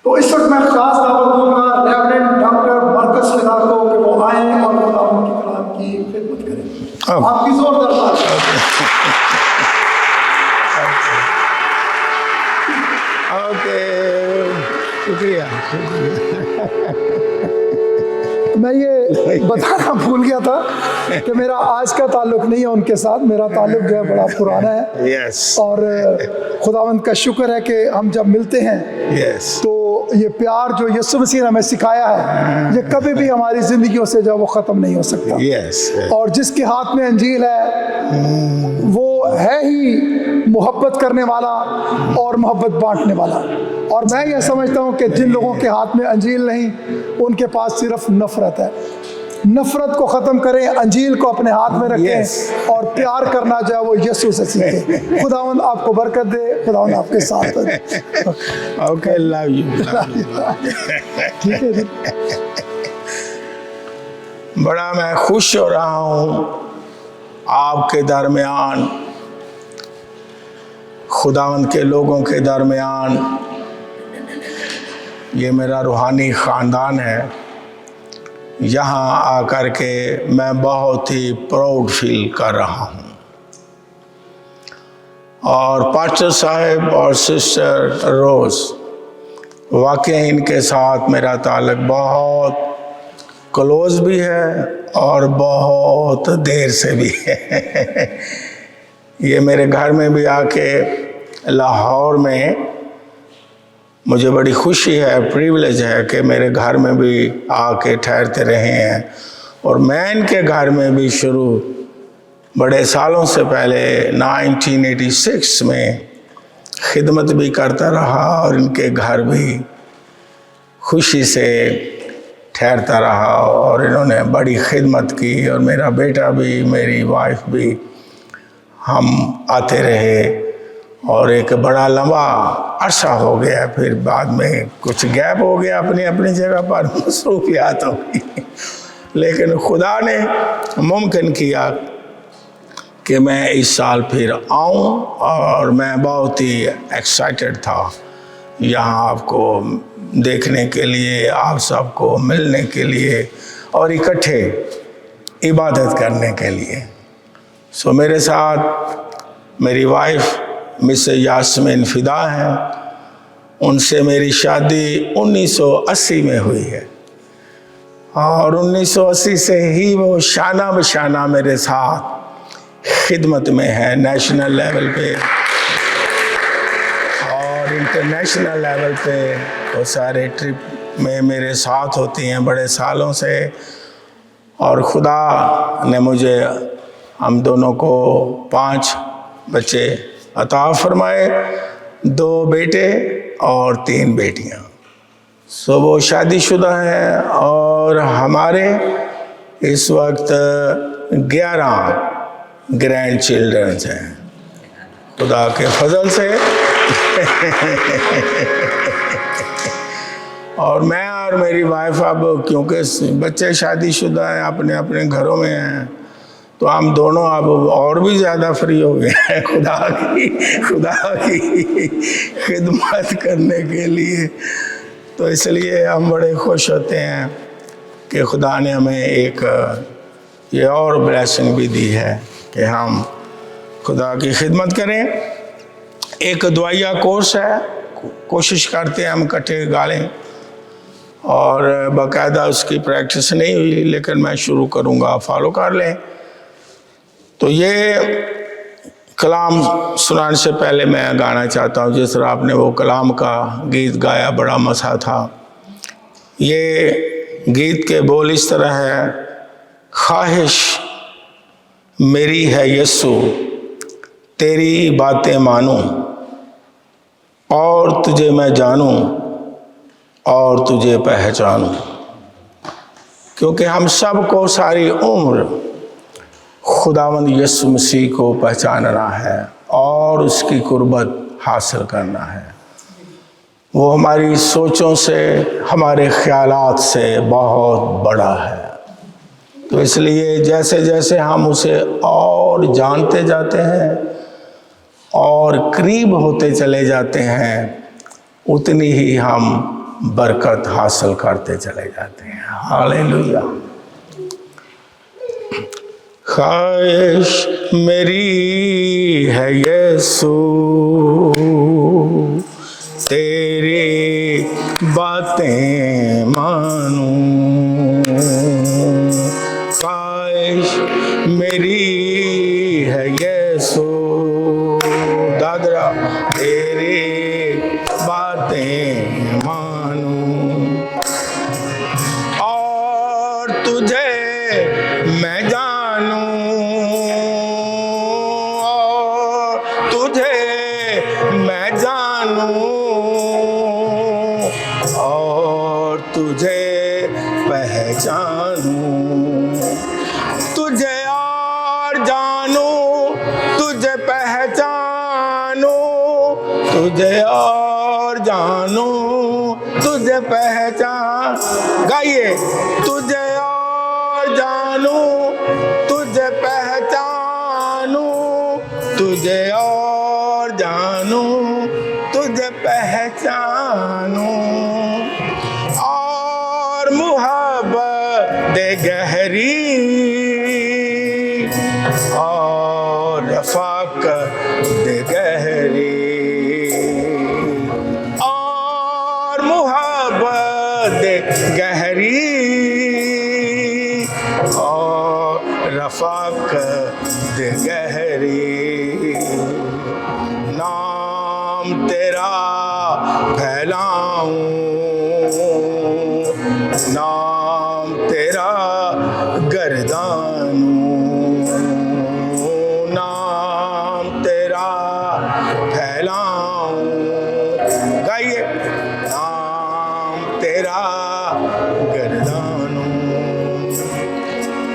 तो इस वक्त मैं खास दावत दूंगा रेवरेंड डॉक्टर मरकज फिदा को कि वो आए और खुदावंद की कलाम की खिदमत करें। आपकी जोरदार ओके, शुक्रिया। मैं ये बताना भूल गया था कि मेरा आज का ताल्लुक नहीं है उनके साथ, मेरा ताल्लुक जो है बड़ा पुराना है। यस। और खुदावंद का शुक्र है कि हम जब मिलते हैं तो ये प्यार जो यीशु मसीह ने हमें सिखाया है ये कभी भी हमारी जिंदगियों से जो वो ख़त्म नहीं हो सकता। और जिसके हाथ में अंजील है वो है ही मोहब्बत करने वाला और मोहब्बत बांटने वाला। और मैं ये समझता हूँ कि जिन लोगों के हाथ में अंजील नहीं उनके पास सिर्फ नफरत है। नफरत को ख़त्म करें, अंजील को अपने हाथ में रखें और प्यार करना जो है वो यीशु से सीखें। खुदावंद आपको बरकत दे, खुदावंद आपके साथ है। Okay, love you. ठीक है। बड़ा मैं खुश हो रहा हूँ आपके दरमियान, खुदावंद के लोगों के दरमियान। ये मेरा रूहानी ख़ानदान है। यहाँ आकर के मैं बहुत ही प्राउड फील कर रहा हूँ। और पास्टर साहब और सिस्टर रोज़, वाकई इनके साथ मेरा ताल्लुक बहुत क्लोज भी है और बहुत देर से भी है। ये मेरे घर में भी आके लाहौर में मुझे बड़ी खुशी है, प्रिविलेज है कि मेरे घर में भी आके ठहरते रहे हैं। और मैं इनके घर में भी शुरू बड़े सालों से पहले 1986 में खिदमत भी करता रहा और इनके घर भी खुशी से ठहरता रहा। और इन्होंने बड़ी खिदमत की और मेरा बेटा भी, मेरी वाइफ भी, हम आते रहे। और एक बड़ा लंबा अरसा हो गया, फिर बाद में कुछ गैप हो गया अपनी अपनी जगह पर, मसरूफियात हो गई। लेकिन खुदा ने मुमकिन किया कि मैं इस साल फिर आऊं और मैं बहुत ही एक्साइटेड था यहाँ आपको देखने के लिए, आप सबको मिलने के लिए और इकट्ठे इबादत करने के लिए। सो मेरे साथ मेरी वाइफ मिस यास्मीन फिदा हैं। उनसे मेरी शादी 1980 में हुई है और 1980 से ही वो शाना बशाना मेरे साथ खिदमत में है, नेशनल लेवल पे और इंटरनेशनल लेवल पे। वो सारे ट्रिप में मेरे साथ होती हैं बड़े सालों से। और खुदा ने मुझे, हम दोनों को 5 बच्चे अता फरमाए, 2 बेटे और 3 बेटियां। सो वो शादीशुदा हैं और हमारे इस वक्त 11 ग्रैंड चिल्ड्रंस हैं खुदा के फजल से। और मैं और मेरी वाइफ अब क्योंकि बच्चे शादीशुदा हैं, अपने अपने घरों में हैं, तो हम दोनों अब और भी ज़्यादा फ्री हो गए हैं खुदा की खिदमत करने के लिए। तो इसलिए हम बड़े खुश होते हैं कि खुदा ने हमें एक ये और ब्लेसिंग भी दी है कि हम खुदा की खिदमत करें। एक दुआया कोर्स है, कोशिश करते हैं हम इकट्ठे गा लें और बाकायदा उसकी प्रैक्टिस नहीं हुई, लेकिन मैं शुरू करूँगा, फॉलो कर लें। तो ये कलाम सुनाने से पहले मैं गाना चाहता हूँ, जिस तरह आपने वो कलाम का गीत गाया, बड़ा मज़ा था। ये गीत के बोल इस तरह है, ख्वाहिश मेरी है यीशु तेरी बातें मानूं और तुझे मैं जानूं और तुझे पहचानूं। क्योंकि हम सब को सारी उम्र खुदावंद यीशु मसीह को पहचानना है और उसकी कुर्बत हासिल करना है। वो हमारी सोचों से, हमारे ख्यालात से बहुत बड़ा है। तो इसलिए जैसे जैसे हम उसे और जानते जाते हैं और करीब होते चले जाते हैं, उतनी ही हम बरकत हासिल करते चले जाते हैं। हालेलुया। ख्वाहिश मेरी है यीशु तेरी बातें मानूं, ख्वाहिश मेरी है यीशु दादरा तेरी बातें मानूं, और तुझे मैं जानूं, और तुझे मैं जानूं, और तुझे पहचानूं, तुझे और जानूं, तुझे पहचानूं, तुझे और जानूं, तुझे पहचान, गाइए, तुझे और जानूं, तुझे पहचानूं, तुझे और जानूं, तुझे पहचानूं, और मुहब्बत दे गहरी, और रफ़ाक़त दे गहरी, और मुहब्बत दे गहरी, और रफ़ाक़त दे गहरी, नाम तेरा फैलाऊं, नाम तेरा गर्दानूं, नाम तेरा फैलाऊं, गाइए, नाम तेरा गर्दानूं,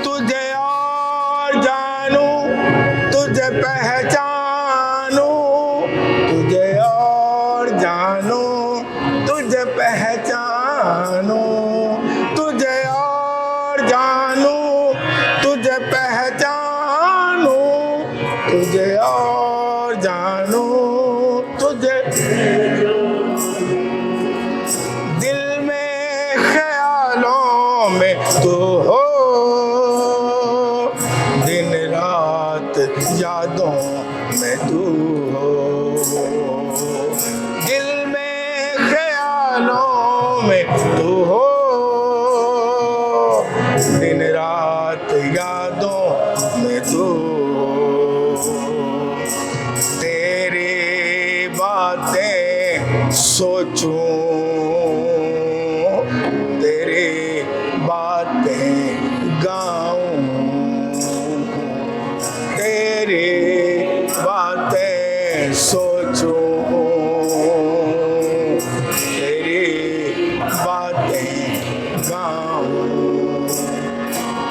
तुझे और जानूं, तुझे पहचानूं, तुझे और जानूं, तुझे पहचानूं, तुझे और जानूं, तुझे पहचानूं, तुझे और जानूं, तुझे दिल में ख्यालों में तू हो, दिन रात यादों में तू हो, दिल में ख्यालों में तू हो, दिन रात यादों में तू हो, तेरी बातें सोचूं, तेरी बातें गाऊं, तेरी बातें सोचूं, तेरी बातें गाऊं,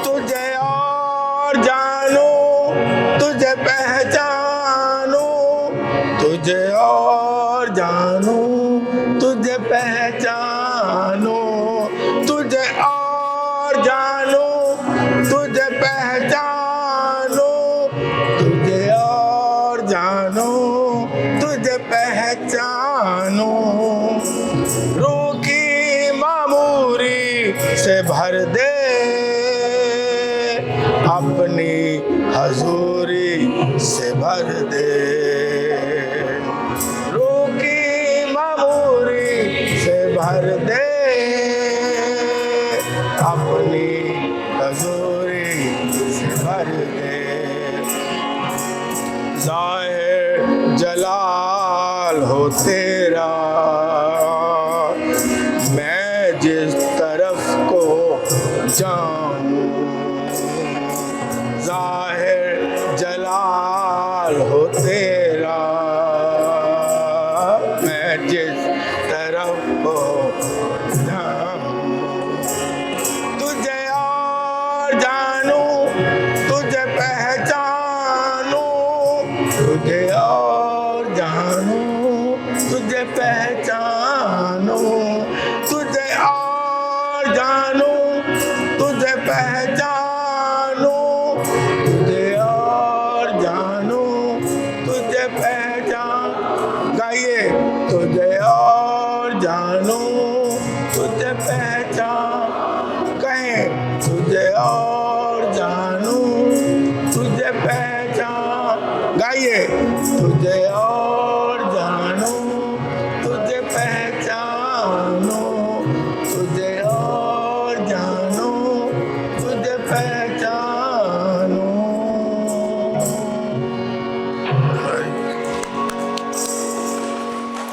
तुझे और जानूं, तुझे पहचानूं, तुझे और जानूं, तुझे पहचानूं, तुझे और जानूं, तुझे पहचानूं, तुझे और जानूं, तुझे पहचानूं, रूह की मामूरी से भर दे, अपनी हजूरी से भर दे, रूह की मामूरी से भर दे, अपनी हजूरी से भर दे, ज़ाहिर जलाल हो तेरा, मैं जिस तरफ को जाऊं, ज़ाहिर जलाल हो तेरा, मैं जिस तरफ को जाऊं, तुझे और जानूं, तुझे पहचानूं, तुझे और जानूं, तुझे पहचानूं, तुझे और जानूं, तुझे पहचानूं, तुझे और जानूं, तुझे पहचान, गाइए, तुझे और जानूं, तुझे पहचान, कहें तुझे और जानूं, तुझे पहचान, गाइए, तुझे और जानूं, तुझे पहचानूं, तुझे और जानूं, तुझे पहचानूं।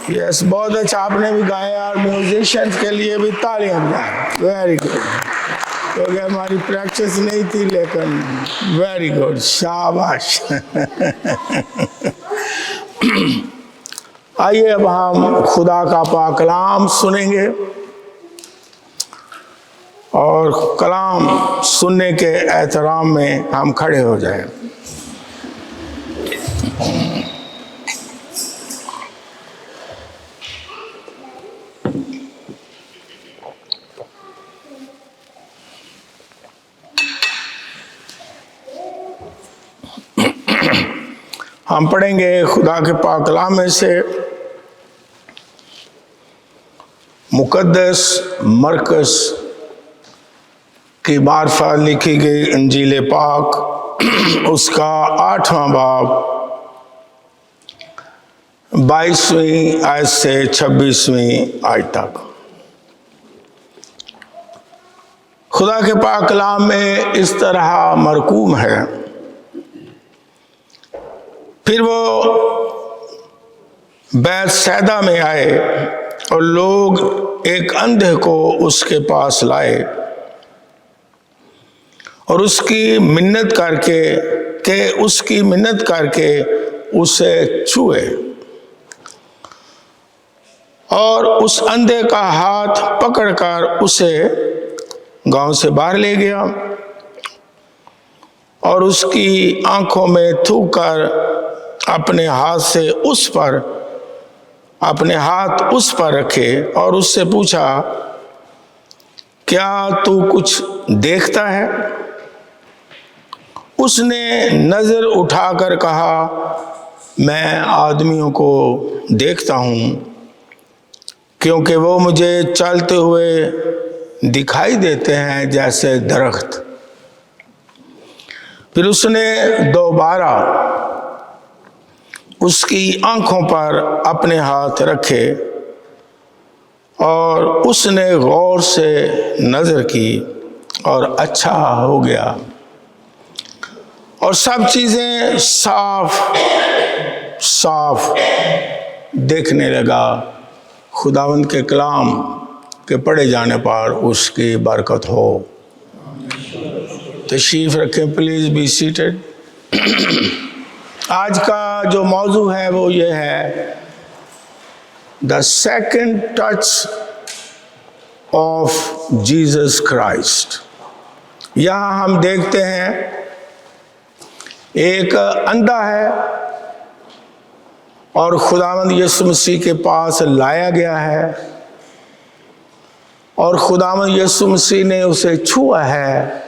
यस, बहुत अच्छा आपने भी गाया और म्यूजिशियंस के लिए भी तालियां बजाएं। वेरी गुड, क्योंकि हमारी प्रैक्टिस नहीं थी, लेकिन वेरी गुड, शाबाश। आइए अब हम खुदा का पाक कलाम सुनेंगे और कलाम सुनने के एहतराम में हम खड़े हो जाएं। हम पढ़ेंगे खुदा के पाक कलाम में से मुकद्दस मरकस की मार्फत लिखी गई इंजील पाक, उसका 8वां बाब 22वीं आयत से 26वीं आयत तक। खुदा के पाक कलाम में इस तरह मरकूम है, फिर वो बैतसैदा में आए और लोग एक अंधे को उसके पास लाए और उसकी मिन्नत करके उसे छुए और उस अंधे का हाथ पकड़कर उसे गांव से बाहर ले गया और उसकी आंखों में थूक कर अपने हाथ उस पर रखे और उससे पूछा, क्या तू कुछ देखता है? उसने नजर उठाकर कहा, मैं आदमियों को देखता हूं, क्योंकि वो मुझे चलते हुए दिखाई देते हैं जैसे दरख्त। फिर उसने दोबारा उसकी आंखों पर अपने हाथ रखे और उसने गौर से नजर की और अच्छा हो गया और सब चीजें साफ देखने लगा। खुदावंद के कलाम के पढ़े जाने पर उसकी बरकत हो। तशरीफ रखें, प्लीज बी सीटेड। आज का जो मौजू है वो ये है, the second touch of Jesus Christ. यहाँ हम देखते हैं एक अंधा है और खुदावंद यीशु मसीह के पास लाया गया है और खुदावंद यीशु मसीह ने उसे छुआ है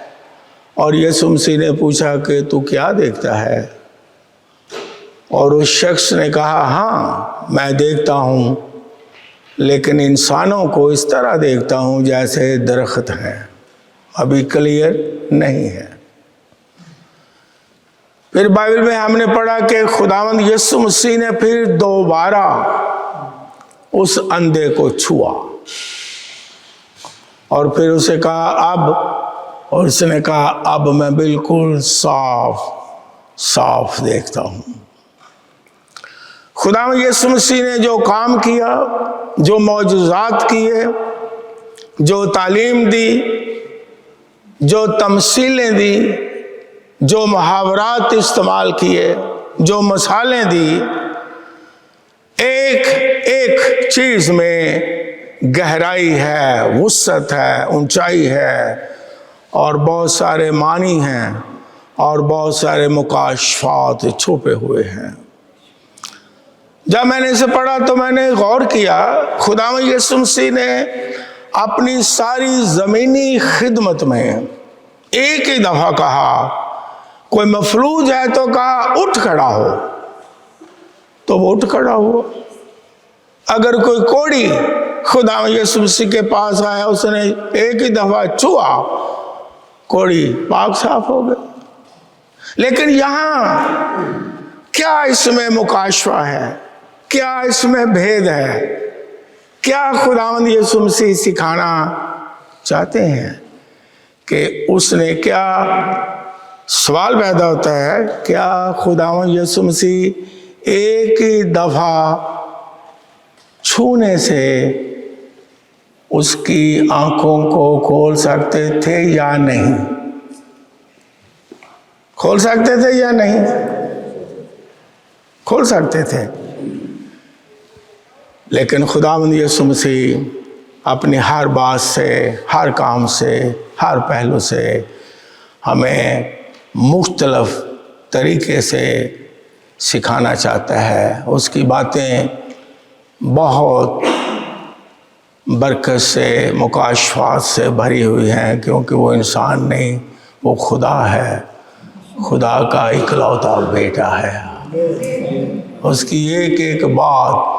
और यीशु मसीह ने पूछा कि तू क्या देखता है? और उस शख्स ने कहा, हाँ मैं देखता हूँ, लेकिन इंसानों को इस तरह देखता हूँ जैसे दरख्त हैं। अभी क्लियर नहीं है। फिर बाइबल में हमने पढ़ा कि खुदावंद यीशु मसीह ने फिर दोबारा उस अंधे को छुआ और फिर उसे कहा अब, और उसने कहा अब मैं बिल्कुल साफ देखता हूं। खुदावंद यीशु मसीह ने जो काम किया, जो मौजूजात किए, जो तालीम दी, जो तमसीलें दी, जो मुहावरात इस्तेमाल किए, जो मसालें दी, एक एक चीज में गहराई है, वुसअत है, ऊंचाई है और बहुत सारे मानी हैं और बहुत सारे मुकाशफात छुपे हुए हैं। जब मैंने इसे पढ़ा तो मैंने गौर किया, खुदावंद यीशु मसीह ने अपनी सारी ज़मीनी खिदमत में एक ही दफ़ा कहा, कोई मफलूज है तो कहा उठ खड़ा हो, तो वो उठ खड़ा हुआ। अगर कोई कोढ़ी खुदा यीशु मसीह के पास आया, उसने एक ही दफा छुआ, कोड़ी पाक साफ हो गई। लेकिन यहाँ क्या इसमें मुकाशवा है, क्या इसमें भेद है, क्या खुदावंद यीशु मसीह सिखाना चाहते हैं कि उसने क्या, सवाल पैदा होता है, क्या खुदावंद यीशु मसीह एक ही दफा छूने से उसकी आंखों को खोल सकते थे या नहीं? खोल सकते थे या नहीं? खोल सकते थे। लेकिन खुदावंद यीशु मसीह अपनी हर बात से, हर काम से, हर पहलू से हमें मुख्तलफ तरीके से सिखाना चाहता है। उसकी बातें बहुत बरकत से, मुकाशफात से भरी हुई हैं, क्योंकि वो इंसान नहीं, वो खुदा है, खुदा का इकलौता बेटा है। उसकी एक एक बात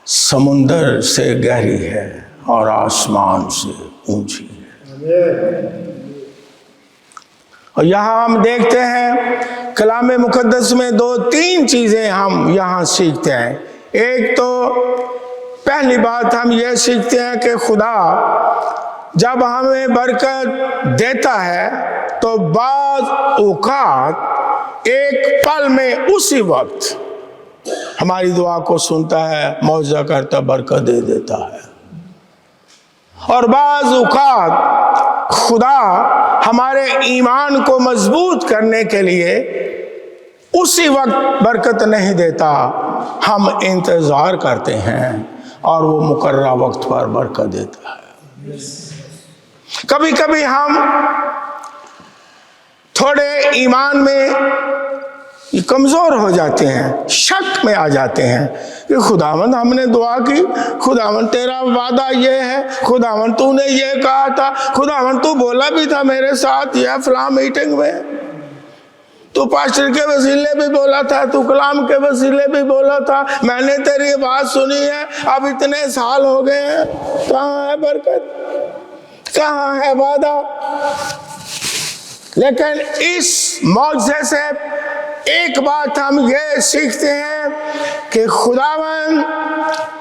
समुंदर से गहरी है और आसमान से ऊंची है। और यहाँ हम देखते हैं कलाम मुकद्दस में 2-3 चीज़ें हम यहाँ सीखते हैं। एक तो पहली बात हम ये सीखते हैं कि खुदा जब हमें बरकत देता है तो बाज़ औक़ात एक पल में उसी वक्त हमारी दुआ को सुनता है, मौजज़ा करता, बरकत दे देता है। और बाज़ औक़ात खुदा हमारे ईमान को मजबूत करने के लिए उसी वक्त बरकत नहीं देता, हम इंतज़ार करते हैं और वो मुकर्रर वक्त पर बरकत देता है। कभी कभी हम थोड़े ईमान में कमज़ोर हो जाते हैं, शक में आ जाते हैं कि खुदावंद हमने दुआ की, खुदावंद तेरा वादा ये है, खुदावंद तूने ये कहा था, खुदावंद तू बोला भी था मेरे साथ यह फलां मीटिंग में, तू पास्टर के वसीले भी बोला था, तू कलाम के वसीले भी बोला था, मैंने तेरी बात सुनी है, अब इतने साल हो गए हैं, कहाँ है बरकत, कहाँ है वादा? लेकिन इस मौजज़े से एक बात हम ये सीखते हैं कि खुदावन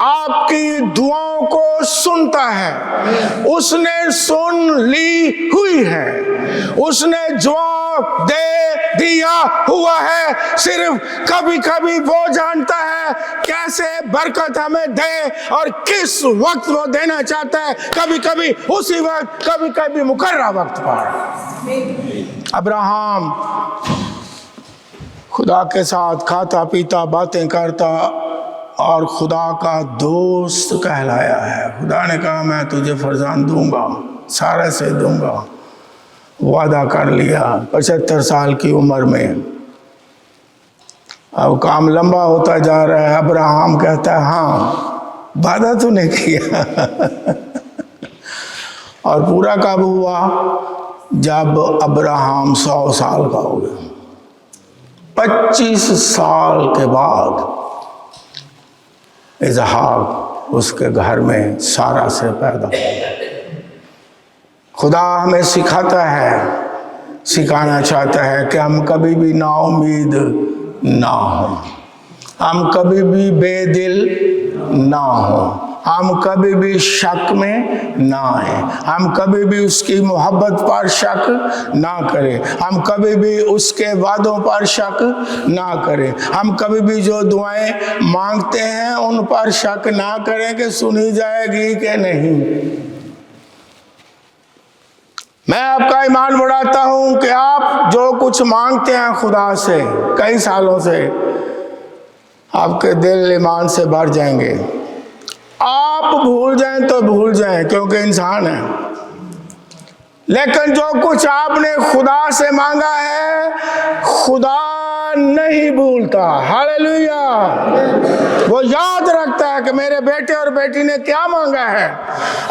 आपकी दुआओं को सुनता है, उसने सुन ली हुई है, उसने जवाब दे दिया हुआ है। सिर्फ कभी कभी वो जानता है कैसे बरकत हमें दे और किस वक्त वो देना चाहता है, कभी कभी उसी वक्त, कभी कभी मुकर्रर वक्त पर। अब्राहम खुदा के साथ खाता पीता बातें करता और खुदा का दोस्त कहलाया है। खुदा ने कहा मैं तुझे फरजान दूंगा, सारा से दूंगा, वादा कर लिया 75 साल की उम्र में। अब काम लंबा होता जा रहा है। अब्राहम कहता है हाँ वादा तूने किया और पूरा कब हुआ? जब अब्राहम 100 साल का हो गया। 25 साल के बाद इसहाक उसके घर में सारा से पैदा हुआ। खुदा हमें सिखाता है, सिखाना चाहता है कि हम कभी भी नाउम्मीद ना हो, हम कभी भी बेदिल ना हो, हम कभी भी शक में ना आए, हम कभी भी उसकी मोहब्बत पर शक ना करें, हम कभी भी उसके वादों पर शक ना करें, हम कभी भी जो दुआएं मांगते हैं उन पर शक ना करें कि सुनी जाएगी कि नहीं। मैं आपका ईमान बढ़ाता हूं कि आप जो कुछ मांगते हैं खुदा से कई सालों से, आपके दिल ईमान से भर जाएंगे। आप भूल जाएं तो भूल जाएं क्योंकि इंसान है, लेकिन जो कुछ आपने खुदा से मांगा है खुदा नहीं भूलता। हालेलुया। वो याद रखता है कि मेरे बेटे और बेटी ने क्या मांगा है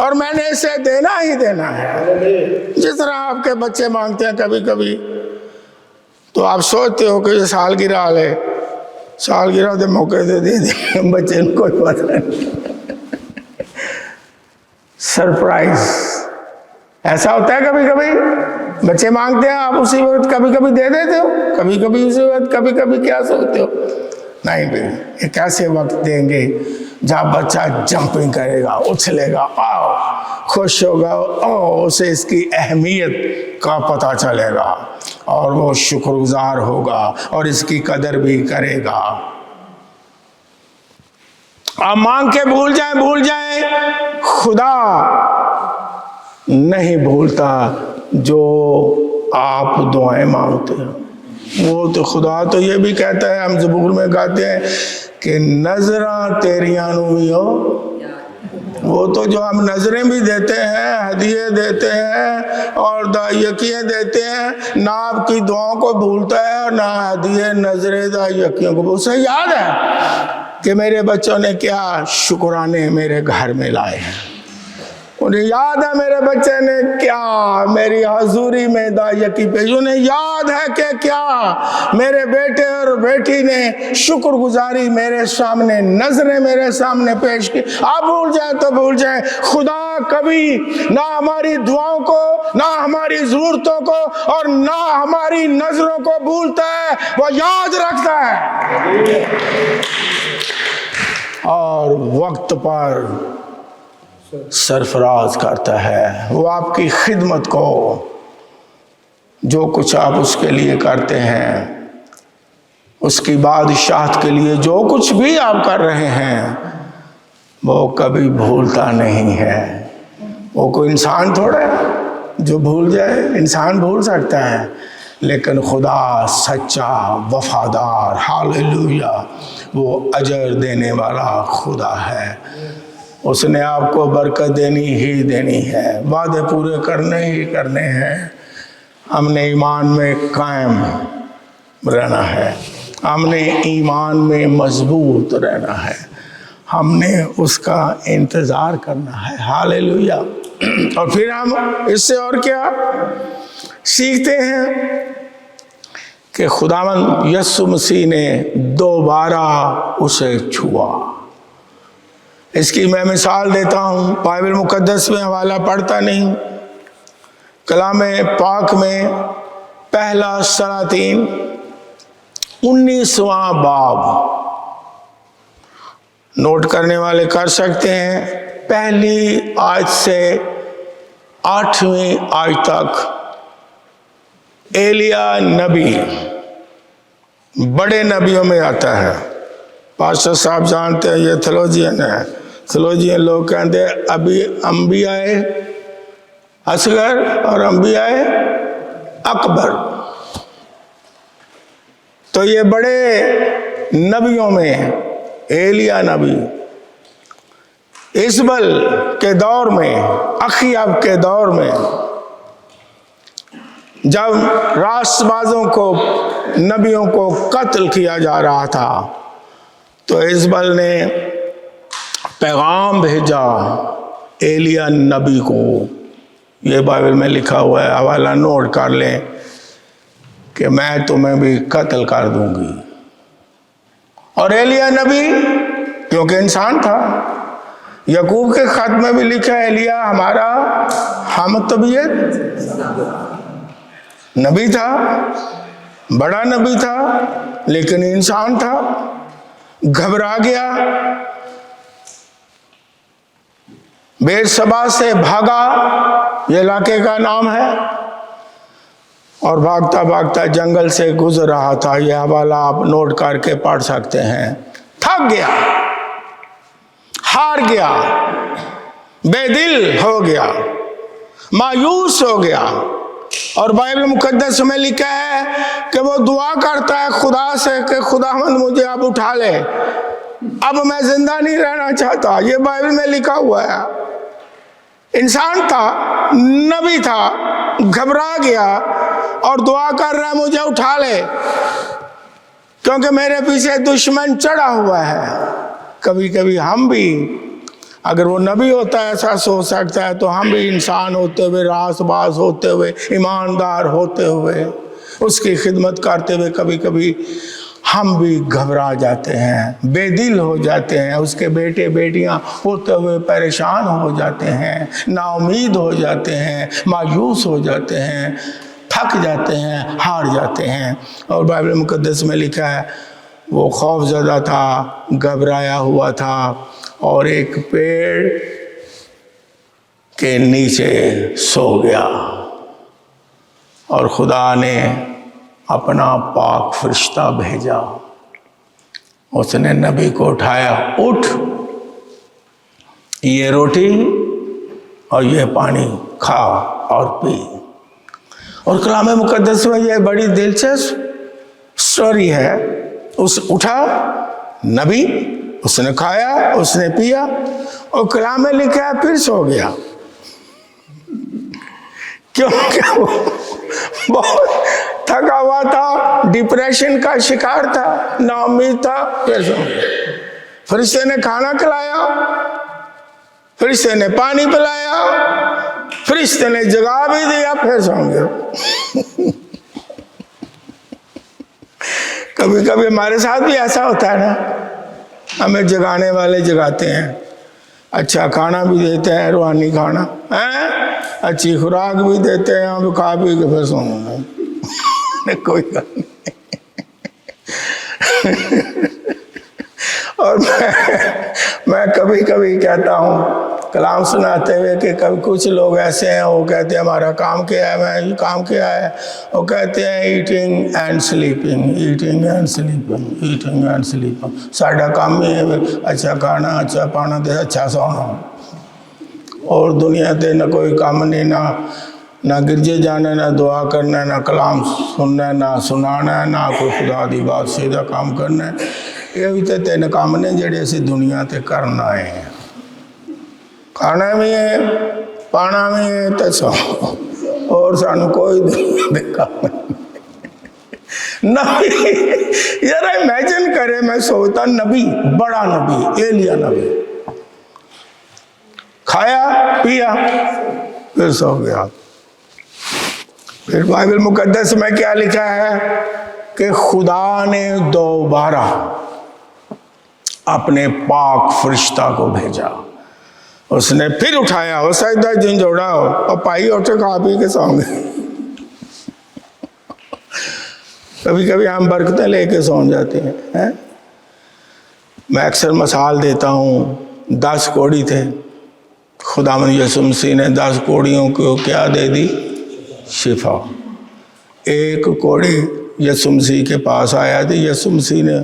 और मैंने इसे देना ही देना है। जिस तरह आपके बच्चे मांगते हैं कभी कभी तो आप सोचते हो कि ये सालगिरह है, सालगिरह के मौके से दे देंगे बच्चे को, कोई पता नहीं। सरप्राइज। ऐसा होता है कभी कभी, बच्चे मांगते हैं, आप उसी वक्त कभी कभी दे देते हो, कभी कभी उसी वक्त, कभी कभी क्या सोचते हो, नहीं भाई ये कैसे वक्त देंगे जहाँ बच्चा जंपिंग करेगा, उछलेगा, आओ खुश होगा, उसे इसकी अहमियत का पता चलेगा और वो शुक्रगुजार होगा और इसकी कदर भी करेगा। आप मांग के भूल जाए, खुदा नहीं भूलता जो आप दुआएं मांगते हैं। वो तो खुदा तो ये भी कहता है, हम ज़बूर में गाते हैं कि नजरा तेरियां नू भी हो। वो तो जो हम नजरें भी देते हैं, हदिये देते हैं और दायकियाँ देते हैं, ना आपकी दुआओं को भूलता है और ना हदिये नजरें दायकियों को। उसे याद है कि मेरे बच्चों ने क्या शुक्राने मेरे घर में लाए हैं, उन्हें याद है मेरे बच्चे ने क्या मेरी हजूरी में दायकी पेश, उन्हें याद है कि क्या मेरे बेटे और बेटी ने शुक्रगुजारी मेरे सामने, नजरें मेरे सामने पेश की। आप भूल जाए तो भूल जाए, खुदा कभी ना हमारी दुआओं को, ना हमारी जरूरतों को और ना हमारी नजरों को भूलता है, वो याद रखता है और वक्त पर सरफराज करता है। वो आपकी खिदमत को, जो कुछ आप उसके लिए करते हैं, उसकी बादशाहत के लिए जो कुछ भी आप कर रहे हैं, वो कभी भूलता नहीं है। वो कोई इंसान थोड़ा है जो भूल जाए, इंसान भूल सकता है, लेकिन खुदा सच्चा वफादार, हालेलुया, वो अजर देने वाला खुदा है। उसने आपको बरकत देनी ही देनी है, वादे पूरे करने ही करने हैं। हमने ईमान में कायम रहना है, हमने ईमान में मजबूत रहना है, हमने उसका इंतज़ार करना है। हालेलुया। और फिर हम इससे और क्या सीखते हैं कि खुदावंद यीशु मसीह ने दोबारा उसे छुआ। इसकी मैं मिसाल देता हूँ, बाइबल मुकद्दस में हवाला पढ़ता नहीं, कलाम पाक में पहला सलातीन 19वां बाब, नोट करने वाले कर सकते हैं। पहली आयत से 8वीं आयत तक एलिया नबी बड़े नबियों में आता है। पास्टर साहब जानते हैं, ये थियोलॉजियन है, थियोलॉजियन लोग कहते हैं अभी अंबियाए असगर और अंबियाए अकबर। तो ये बड़े नबियों में एलिया नबी इस्बल के दौर में, अखियाब के दौर में, जब रास्तबाजों को, नबियों को कत्ल किया जा रहा था, तो इस्बल ने पैगाम भेजा एलिया नबी को। ये बाइबल में लिखा हुआ है, हवाला नोट कर लें कि मैं तुम्हें भी कत्ल कर दूंगी। और एलिया नबी क्योंकि इंसान था, यकूब के खत में भी लिखा है एलिया हमारा हम तबीयत नबी था, बड़ा नबी था, लेकिन इंसान था, घबरा गया, बेरसबा से भागा, ये इलाके का नाम है, और भागता भागता जंगल से गुजर रहा था। यह हवाला आप नोट करके पढ़ सकते हैं। थक गया, हार गया, बेदिल हो गया, मायूस हो गया, और बाइबल मुकद्दस में लिखा है कि वो दुआ करता है खुदा से कि खुदावंद मुझे अब उठा ले, अब मैं जिंदा नहीं रहना चाहता। ये बाइबल में लिखा हुआ है। इंसान था, नबी था, घबरा गया और दुआ कर रहा है मुझे उठा ले, क्योंकि मेरे पीछे दुश्मन चढ़ा हुआ है। कभी कभी हम भी, अगर वो नबी होता है ऐसा सोच सकता है, तो हम भी इंसान होते हुए, रासबाज होते हुए, ईमानदार होते हुए, उसकी खिदमत करते हुए कभी कभी हम भी घबरा जाते हैं, बेदिल हो जाते हैं, उसके बेटे बेटियां होते हुए परेशान हो जाते हैं, नाउमीद हो जाते हैं, मायूस हो जाते हैं, थक जाते हैं, हार जाते हैं। और बाइबल मुकद्दस में लिखा है वो खौफज़दा था, घबराया हुआ था और एक पेड़ के नीचे सो गया और खुदा ने अपना पाक फरिश्ता भेजा। उसने नबी को उठाया, उठ, ये रोटी और ये पानी खा और पी। और कलाम मुकद्दस में ये बड़ी दिलचस्प स्टोरी है। उस उठा नबी, उसने खाया, उसने पिया और कलाम में लिखा है फिर सो गया। क्योंकि वो बहुत थका हुआ था, डिप्रेशन का शिकार था, नाउम्मीद था, फिर सो गया। फरिश्ते ने खाना खिलाया, फरिश्ते ने पानी पिलाया, फरिश्ते ने जगा भी दिया, फिर सो गया। कभी कभी हमारे साथ भी ऐसा होता है ना, हमें जगाने वाले जगाते हैं, अच्छा खाना भी देते हैं, रूहानी खाना है, अच्छी खुराक भी देते हैं, हम खा पी के फिर सोना कोई बात नहीं। और मैं कभी कभी कहता हूँ कलाम सुनाते हुए कि कभी कुछ लोग ऐसे हैं, वो कहते हैं हमारा काम क्या है, मैं काम क्या है, वो कहते हैं eating and sleeping, eating and sleeping, eating and sleeping. साडा काम ही है अच्छा खाना, अच्छा पाना ते अच्छा सोना। और दुनिया ते ना कोई काम नहीं, ना गिरजे जाना, ना दुआ करना, ना कलाम सुनना, ना सुनाना, ना कोई खुदा दी बात सीधा काम करना। ये भी तो 3 काम ने जेडे असी दुनिया ते करना है। खाना भी है, पाना भी है, तो सो, और सानू कोई काम नबी। यार इमेजिन करे, मैं सोचता नबी, बड़ा नबी, एलिया नबी, खाया पिया फिर सो गया। फिर बाइबल मुकद्दस में क्या लिखा है कि खुदा ने दोबारा अपने पाक फरिश्ता को भेजा, उसने फिर उठाया, हो सकता है झंझोड़ा हो, और पाई उठे खा पी के सो गए। कभी कभी हम बरकतें लेके सो जाते हैं। मैं अक्सर मिसाल देता हूँ, 10 कोड़ी थे, खुदावंद यीशु मसीह ने 10 कोड़ियों को क्या दे दी? शिफा। एक कोड़ी यीशु मसीह के पास आया थी, यीशु मसीह ने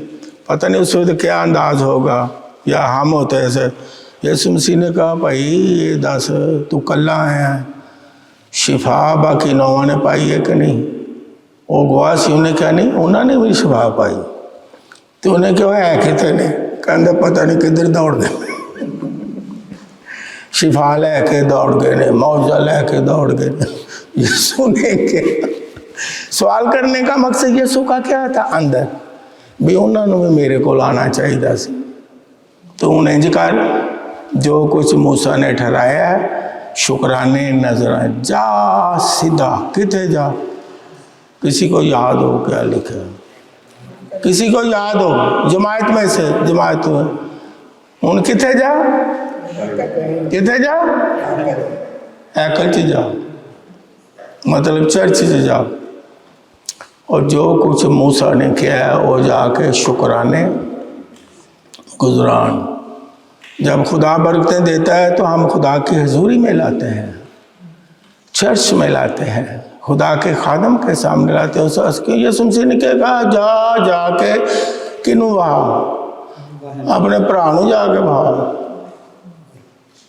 पता नहीं उस वक्त क्या अंदाज होगा, या हम होते ऐसे, यीशु मसीह ने कहा भाई ये 10 तू कल्ला है, शिफा बाकी 9 ने पाई है कि नहीं? वो गवाह सी उन्हें क्या नहीं, उन्होंने भी शिफा पाई। तो उन्हें क्या है कितने ने, कहते पता नहीं किधर दौड़ गए, शिफा लैके दौड़ गए ने, मौजा लैके दौड़ गए ने। यीशु ने क्या सवाल करने का मकसद यीशु का क्या था अंदर भी, उन्होंने भी मेरे को आना चाहिए सी। तो उन्हें जिकार जो कुछ मूसा ने ठहराया है, शुक्राने नजर जा, सीधा किथे जा। किसी को याद हो क्या लिखा है? किसी को याद हो जमात में से, जमात में हूँ किथे जा, किथे जा, हैकल च जा, मतलब चर्च च जा। और जो कुछ मूसा ने किया है वो जाके शुक्राने गुजरान। जब खुदा बरकतें देता है तो हम खुदा की हजूरी में लाते हैं, चर्च में लाते हैं, खुदा के खादम के सामने लाते हैं। उसके यीशु मसीह ने क्या कहा, जा जाके किनू वहा, अपने भरा नू जाके वहा,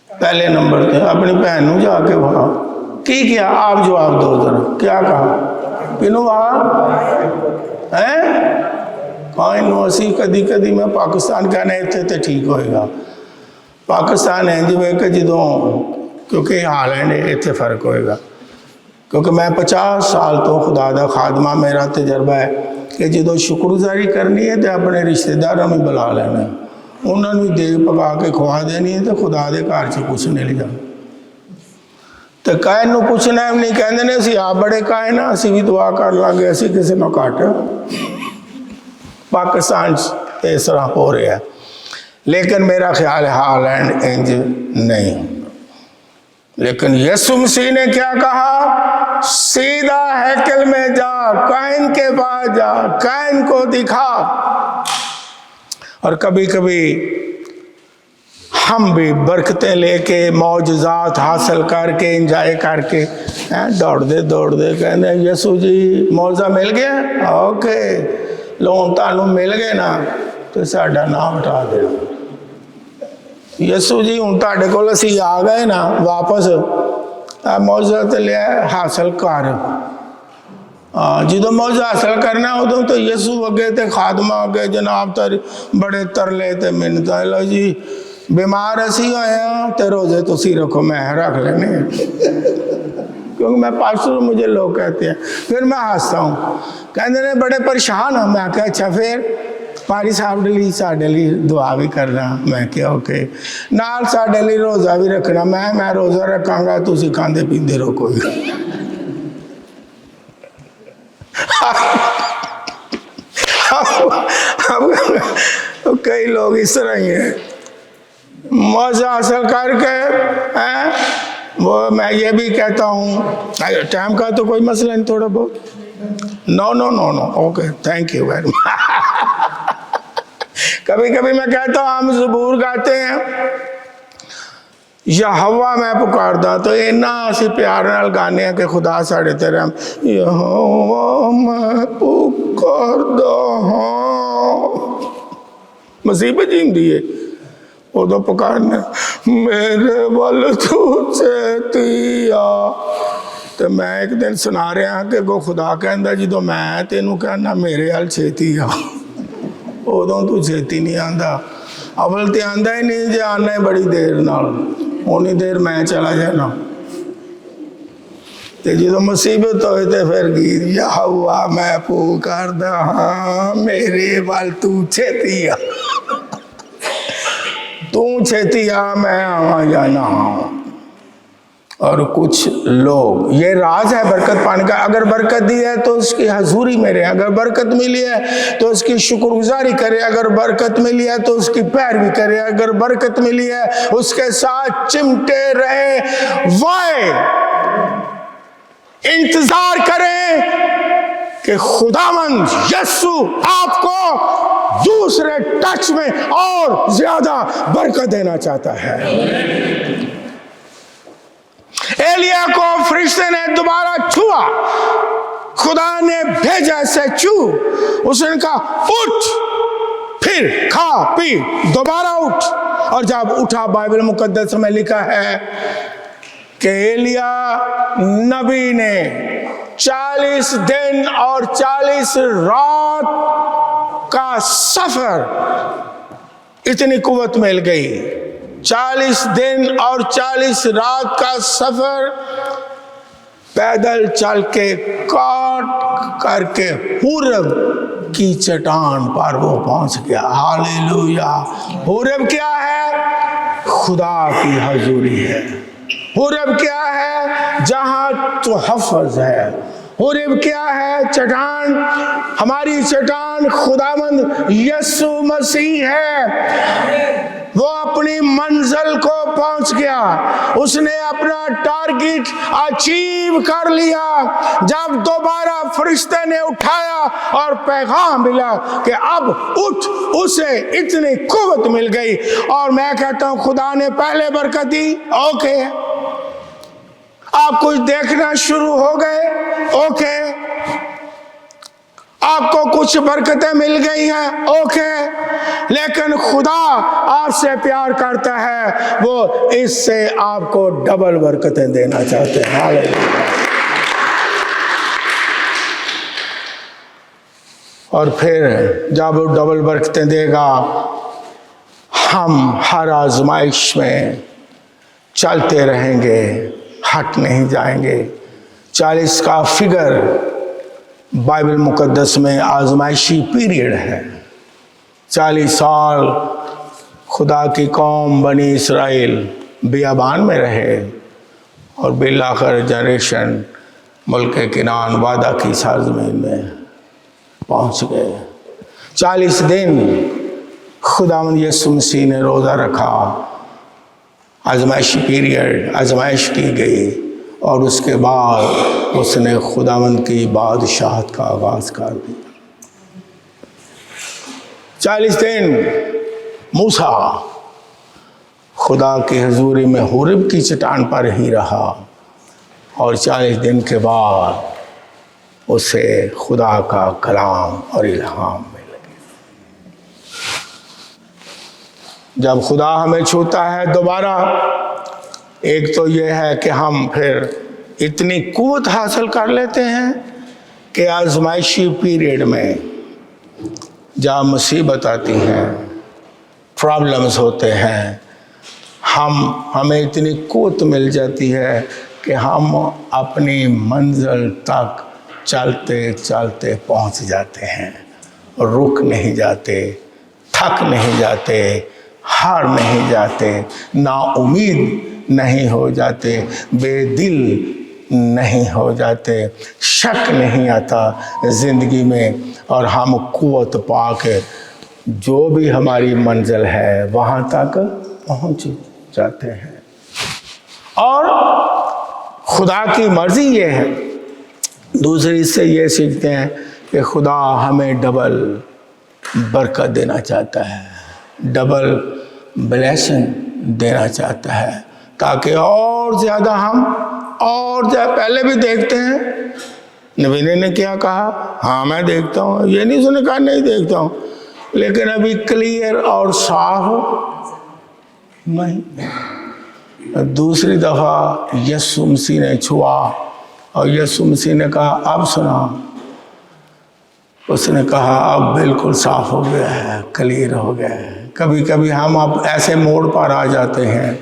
पहले नंबर पे अपनी भैन नू जाके वहा। की किया? आप जवाब दो जरा, क्या कहा? किनू वहा है कानू असी कदी कदी मैं पाकिस्तान कहने इतने तो ठीक होएगा। पाकिस्तान है जिमें कि जो क्योंकि हालैंड इतने फर्क होएगा, क्योंकि मैं 50 साल तो खुदा दा खादमा, मेरा तजर्बा है कि जो शुक्रगुजारी करनी है तो अपने रिश्तेदारों में बुला लेना, उन्होंने देग पका के खुआ देनी है, तो खुदा दे घर च कुछ नहीं ले जाना। तो कायन नू पुछना नहीं, कहते ने असी आप बड़े कायन हाँ, असी भी दुआ कर लांगे, असी किसी को घट पाकिस्तान इस तरह हो रहा है, लेकिन मेरा ख्याल है हालैंड इंज नहीं। लेकिन यीशु मसीह ने क्या कहा? सीधा हैकल में जा, काइन के पास जा, काइन को दिखा। और कभी कभी हम भी बरकतें लेके मौजज़ात हासिल करके इंजॉय करके दौड़ते कहते यीशु जी मौजा मिल गया, ओके लोन तानू मिल गए ना तो साडा नाम हटा देना। यीशु जी हूँ तुहाडे कोल असीं आ गए ना वापस, मौजा तो लिया हासिल कर। जो मौजा हासिल करना उदों तो यीशु अगे तो खादमा अगे जनाब तारी बड़े तरले तो मिन्नत, लो जी बीमार असी होए हैं तो रोजे तुसी रखो, मैं रख लेने क्योंकि मैं पास्टर, मुझे लोग कहते हैं। फिर मैं हंसता हूँ, कहते ने बड़े परेशान हो। मैं क्या अच्छा फिर पारी साहब लिए साढ़े लिए दुआ भी करना। मैं क्या ओके नाल साढ़े लिए रोज़ा भी रखना। मैं रोज़ा रखांगा, तुसी खांदे पींदे रहो कोई। अब कई लोग इस तरह ही हैं, मौजा हासिल करके वो मैं ये भी कहता हूँ टाइम का तो कोई मसला नहीं, थोड़ा बहुत no okay thank you very much. कभी कभी मैं कहता हूँ हम ज़बूर गाते हैं, यहोवा मैं पुकारदा, तो इन्ना असी प्यार नाल गाने कि खुदा साढ़े तेरे यहोवा मैं पुकारदा हाँ, मुसीबत जिंदी है उदो पुकारने मेरे वाल तू छेती आ। तो मैं एक दिन सुना रहा कि गो खुदा कहता जो मैं तेनू कहना मेरे वाल छेती आ, उदों तू छेती नहीं आंदा। अवल तो आंदा ही नहीं, जे आना है बड़ी देर नाल, उन्नी देर मैं चला जाना। तो जो मुसीबत होए तो फिर गीत यहोवा मैं पुकारदा हाँ, मेरे वाल तू छेती आ, तू छेती आ मैं आवा जाना। और कुछ लोग, ये राज है बरकत पाने का, अगर बरकत दी है तो उसकी हजूरी में रहे, अगर बरकत मिली है तो उसकी शुक्रगुजारी करे, अगर बरकत मिली है तो उसकी पैरवी करे, अगर बरकत मिली है उसके साथ चिमटे रहे, वाए इंतजार करें कि खुदावंद यीशु आपको दूसरे टच में और ज्यादा बरकत देना चाहता है। एलिया को फरिश्ते ने दोबारा छुआ, खुदा ने भेजा ऐसे छू, उसने कहा उठ, फिर खा पी, दोबारा उठ। और जब उठा बाइबल मुकद्दस में लिखा है कि एलिया नबी ने 40 दिन और 40 रात का सफर, इतनी कुव्वत मिल गई। 40 दिन और 40 रात का सफर पैदल चल के काट करके हुरब की चट्टान पर वो पहुंच गया। हालेलुया। हुरब क्या है? खुदा की हजूरी है। हुरब क्या है? जहां तहफ़्फ़ुज़ है। हुरब क्या है? चट्टान, हमारी चट्टान खुदावंद यीशु मसीह है। वो अपनी मंजिल को पहुंच गया, उसने अपना टारगेट अचीव कर लिया। जब दोबारा फरिश्ते ने उठाया और पैगाम मिला कि अब उठ, उसे इतनी कुव्वत मिल गई। और मैं कहता हूं खुदा ने पहले बरकत दी, ओके, आप कुछ देखना शुरू हो गए, ओके, आपको कुछ बरकतें मिल गई हैं, ओके, लेकिन खुदा आपसे प्यार करता है, वो इससे आपको डबल बरकतें देना चाहते हैं। हालेलुया। और फिर जब वो डबल बरकतें देगा, हम हर आजमाइश में चलते रहेंगे, हट नहीं जाएंगे। 40 का फिगर बाइबल मुकद्दस में आजमाइशी पीरियड है। 40 साल खुदा की कौम बनी इसराइल बियाबान में रहे और बिलाखिर जनरेशन मुल्क किनान वादा की सरज़मीन में पहुंच गए। 40 दिन खुदावंद यीशु मसीह ने रोज़ा रखा, आजमाइशी पीरियड, आजमाइश की गई और उसके बाद उसने खुदावंद की बादशाहत का आगाज़ कर दिया। 40 दिन मूसा खुदा की हजूरी में हुरिब की चट्टान पर ही रहा और 40 दिन के बाद उसे खुदा का कलाम और इल्हाम मिल गया। जब खुदा हमें छूता है दोबारा, एक तो यह है कि हम फिर इतनी कुव्वत हासिल कर लेते हैं कि आजमाइशी पीरियड में जब मुसीबत आती हैं, प्रॉब्लम्स होते हैं, हमें इतनी कुव्वत मिल जाती है कि हम अपनी मंजिल तक चलते चलते पहुंच जाते हैं और रुक नहीं जाते, थक नहीं जाते, हार नहीं जाते, नाउम्मीद नहीं हो जाते, बेदिल नहीं हो जाते, शक नहीं आता ज़िंदगी में और हम कुव्वत पाके जो भी हमारी मंजिल है वहाँ तक पहुँच जाते हैं। और खुदा की मर्ज़ी ये है, दूसरी इससे ये सीखते हैं कि खुदा हमें डबल बरकत देना चाहता है, डबल ब्लेसिंग देना चाहता है, ताकि और ज़्यादा हम और ज़्यादा। पहले भी देखते हैं, नबीने ने क्या कहा, हाँ मैं देखता हूँ, ये नहीं सुने कहा नहीं देखता हूँ, लेकिन अभी क्लियर और साफ नहीं। दूसरी दफ़ा यीशु मसीह ने छुआ और यीशु मसीह ने कहा अब सुना, उसने कहा अब बिल्कुल साफ हो गया है, क्लियर हो गया है। कभी कभी हम अब ऐसे मोड़ पर आ जाते हैं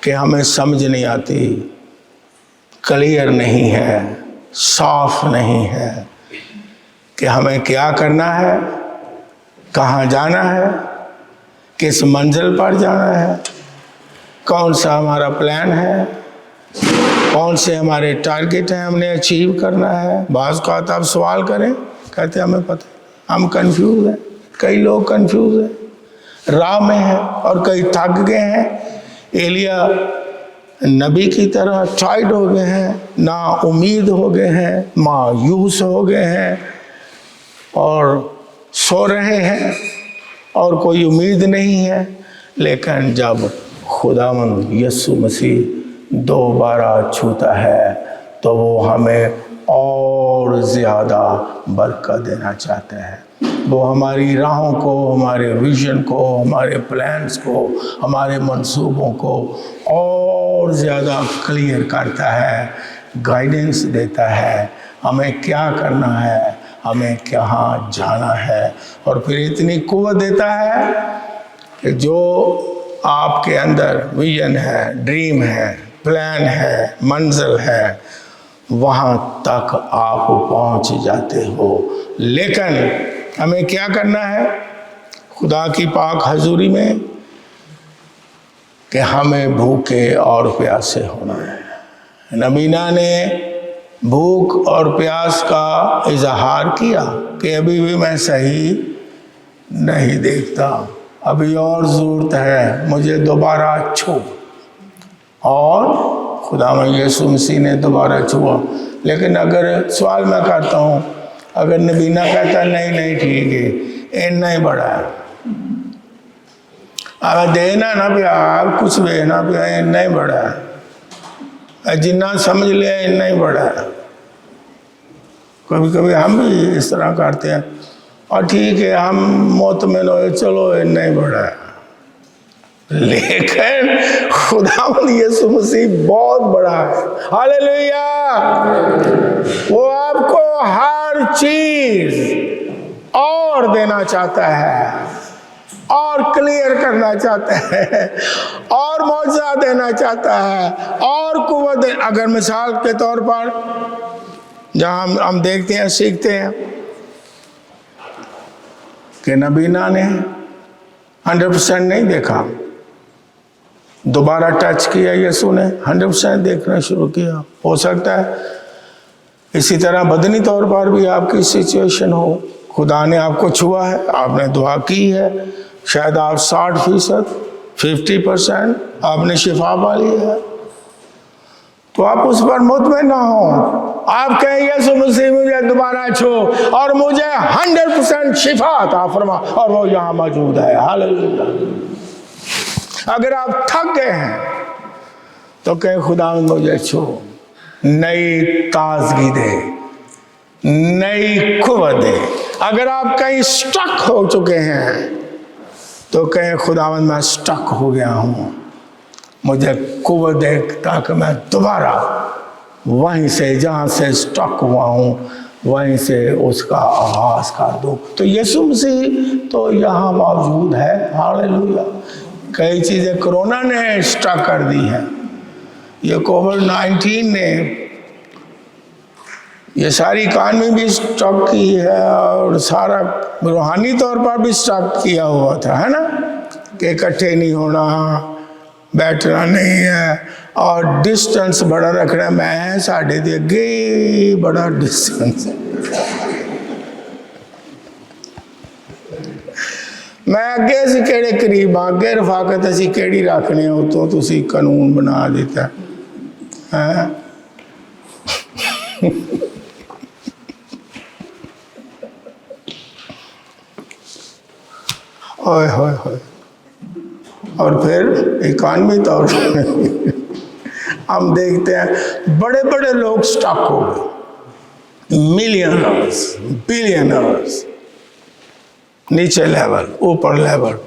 कि हमें समझ नहीं आती, क्लियर नहीं है, साफ नहीं है कि हमें क्या करना है, कहाँ जाना है, किस मंजिल पर जाना है, कौन सा हमारा प्लान है, कौन से हमारे टारगेट हैं हमने अचीव करना है। बाज़ का आप सवाल करें, कहते हैं हमें पता, हम कंफ्यूज हैं, कई लोग कंफ्यूज हैं, राह में हैं और कई थक गए हैं, एलिया नबी की तरह टाइड हो गए हैं, ना उम्मीद हो गए हैं, मायूस हो गए हैं और सो रहे हैं और कोई उम्मीद नहीं है। लेकिन जब खुदावंद यीशु मसीह दोबारा छूता है तो वो हमें और ज़्यादा बरकत देना चाहता है। वो हमारी राहों को, हमारे विजन को, हमारे प्लान्स को, हमारे मंसूबों को और ज़्यादा क्लियर करता है, गाइडेंस देता है, हमें क्या करना है, हमें कहाँ जाना है। और फिर इतनी कुव्वत देता है कि जो आपके अंदर विजन है, ड्रीम है, प्लान है, मंजिल है, वहाँ तक आप पहुँच जाते हो। लेकिन हमें क्या करना है खुदा की पाक हजूरी में, कि हमें भूखे और प्यासे होना है। नबीना ने भूख और प्यास का इजहार किया कि अभी भी मैं सही नहीं देखता, अभी और ज़रूरत है, मुझे दोबारा छू। और खुदावंद यीशु मसीह ने दोबारा छुआ। लेकिन अगर सवाल मैं करता हूँ, अगर नबीना कहता नहीं नहीं ठीक है, इतना ही बड़ा है, अगर देना ना प्यार कुछ देना प्यार, इतना ही बड़ा है, जिन्ना समझ लिया इतना ही बड़ा है। कभी कभी हम भी इस तरह करते हैं और ठीक है हम मोतमिन हो, चलो इतना ही बड़ा है। लेकिन खुदावंद यीशु मसीह बहुत बड़ा है, हालेलुया। वो आपको हर चीज और देना चाहता है, और क्लियर करना चाहता है, और मौजज़ा देना चाहता है, और कुव्वत। अगर मिसाल के तौर पर जहाँ हम देखते हैं, सीखते हैं कि नबीना ने 100% नहीं देखा, दोबारा टच किया यीशु ने, 100% देखना शुरू किया। हो सकता है इसी तरह बदनी तौर पर भी आपकी सिचुएशन हो, खुदा ने आपको छुआ है, आपने दुआ की है, शायद आप 60%, 50% आपने शिफा पा ली है, तो आप उस पर मुतमइन ना हो। आप कहें यीशु मसीह मुझे दोबारा छू और मुझे 100% शिफा अता फरमा, और वो यहाँ मौजूद है। हालेलुया। अगर आप थक गए हैं तो कहें खुदा मुझे छू, नई ताजगी दे, नई कुव्वत दे। अगर आप कहीं स्टक हो चुके हैं तो कहें खुदावंद मैं स्टक हो गया हूँ, मुझे कुव्वत दे ताकि मैं दोबारा वहीं से जहाँ से स्टक हुआ हूँ वहीं से उसका आगाज कर दूँ। तो यीशु मसीह तो यहाँ मौजूद है। हालेलुया। कई चीज़ें कोरोना ने स्टक कर दी हैं, ये कोविड-19 ने ये सारी इकानमी भी स्टॉक की है और सारा रूहानी तौर पर भी स्टॉक किया हुआ था, है ना, कि इकट्ठे नहीं होना, बैठना नहीं है और डिस्टेंस बड़ा रखना। मैं साढ़े दे अगे बड़ा डिस्टेंस है, मैं अगे असी केड़े करीब हाँ, अगे रफाकत असी केड़ी रखने हो तो तुसी कानून बना दिता है। ओए होए होए। और फिर इकानमी तौर पर हम देखते हैं बड़े बड़े लोग स्टॉक हो गए, मिलियनर्स, बिलियनर्स, नीचे लेवल, ऊपर लेवल,